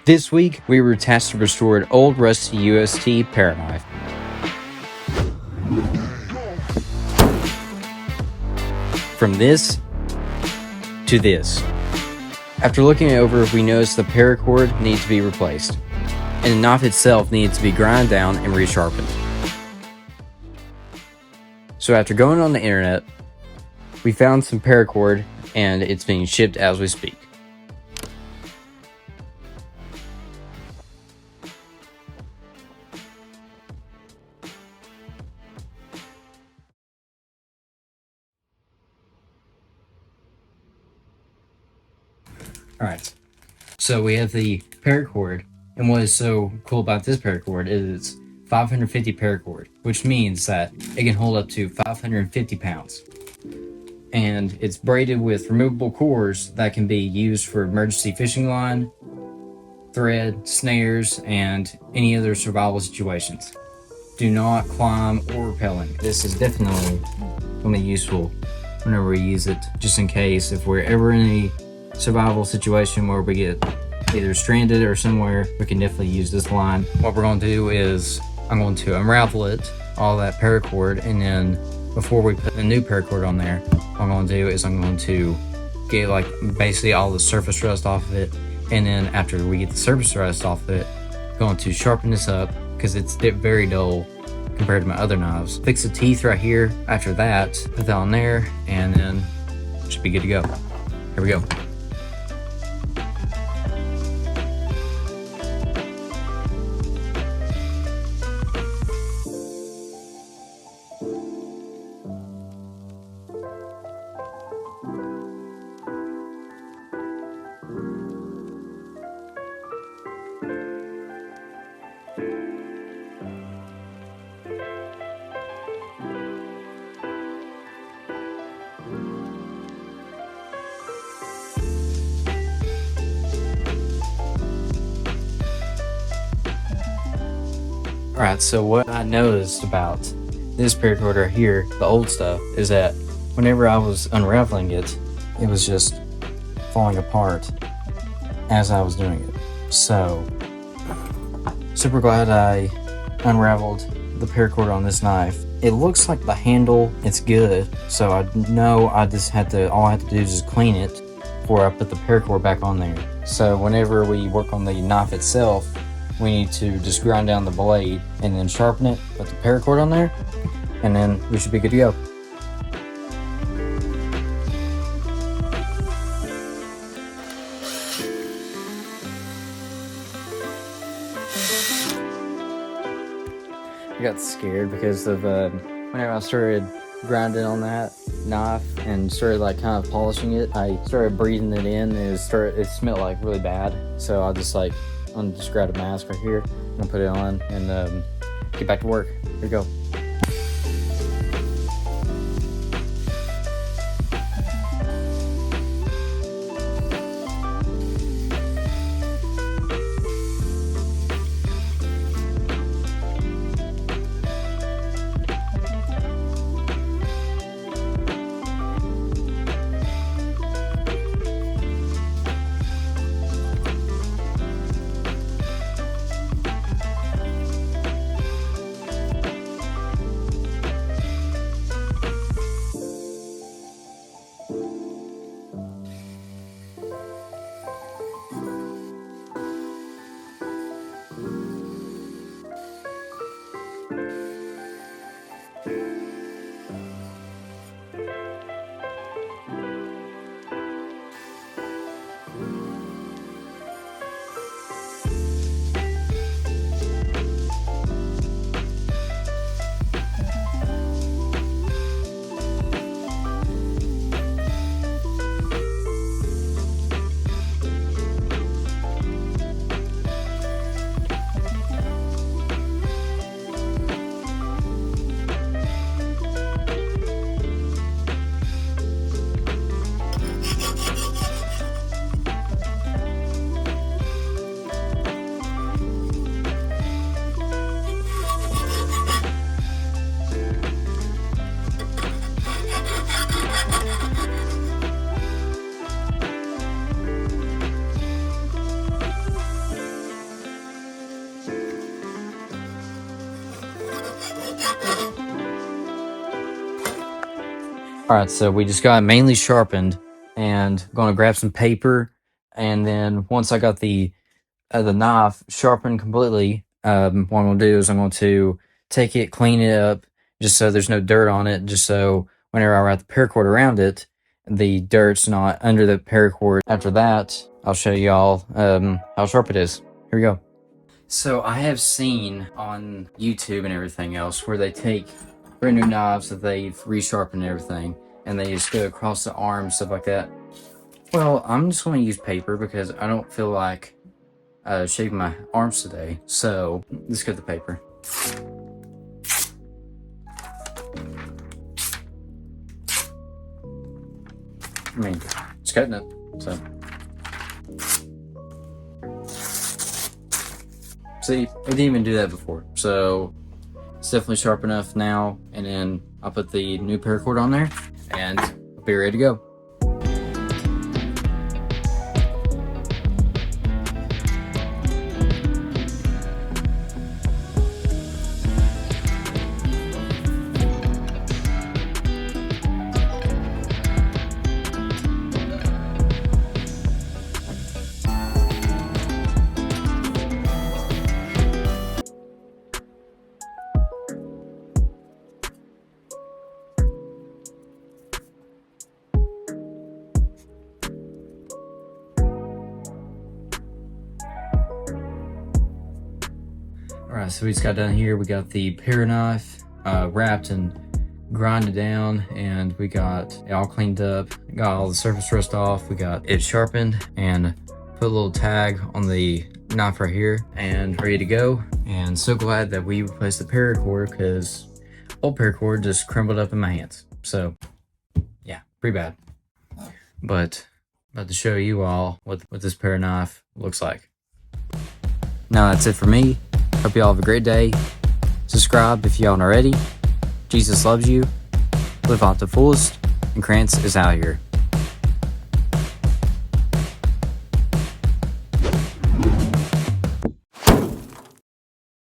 This week, we were tasked to restore an old rusty UST Paraknife. From this to this. After looking it over, we noticed the paracord needs to be replaced, and the knife itself needs to be ground down and resharpened. So after going on the internet, we found some paracord, and it's being shipped as we speak. Alright, so we have the paracord, and what is so cool about this paracord is it's 550 paracord, which means that it can hold up to 550 pounds. And it's braided with removable cores that can be used for emergency fishing line, thread, snares, and any other survival situations. Do not climb or rappelling. This is definitely going to be useful whenever we use it, just in case if we're ever in a survival situation where we get either stranded or somewhere, we can definitely use this line. What we're going to do is I'm going to unravel it, all that paracord, and then before we put the new paracord on there, what I'm going to do is I'm going to get like basically all the surface rust off of it, and then after we get the surface rust off of it, I'm going to sharpen this up because it's very dull compared to my other knives. Fix the teeth right here. After that, put that on there, and then it should be good to go. Here we go. Alright, so what I noticed about this paracord right here, the old stuff, is that whenever I was unraveling it, it was just falling apart as I was doing it. So, super glad I unraveled the paracord on this knife. It looks like the handle, it's good, so I know all I have to do is just clean it before I put the paracord back on there. So whenever we work on the knife itself, we need to just grind down the blade and then sharpen it, put the paracord on there, and then we should be good to go. I got scared because of whenever I started grinding on that knife and started like kind of polishing it, I started breathing it in, and it smelled like really bad. So I just grab a mask right here and put it on and get back to work. Here we go. Alright, so we just got it mainly sharpened, and I'm gonna grab some paper, and then once I got the knife sharpened completely, what I'm gonna do is I'm going to take it, clean it up, just so there's no dirt on it, just so whenever I wrap the paracord around it, the dirt's not under the paracord. After that, I'll show y'all how sharp it is. Here we go. So I have seen on YouTube and everything else where they take brand new knives that they've resharpened and everything, and they just go across the arm, stuff like that. Well, I'm just going to use paper because I don't feel like shaving my arms today, so let's get the paper. I mean, it's cutting it, so. See, it didn't even do that before, so it's definitely sharp enough now. And then I'll put the new paracord on there, and I'll be ready to go. Alright, so we just got done here. We got the Paraknife wrapped and grinded down, and we got it all cleaned up, got all the surface rust off, we got it sharpened, and put a little tag on the knife right here, and ready to go. And so glad that we replaced the paracord, because old paracord just crumbled up in my hands. So yeah, pretty bad. But about to show you all what this Paraknife looks like. Now that's it for me. Hope y'all have a great day. Subscribe if y'all aren't already. Jesus loves you. Live out the fullest. And Krantz is out here.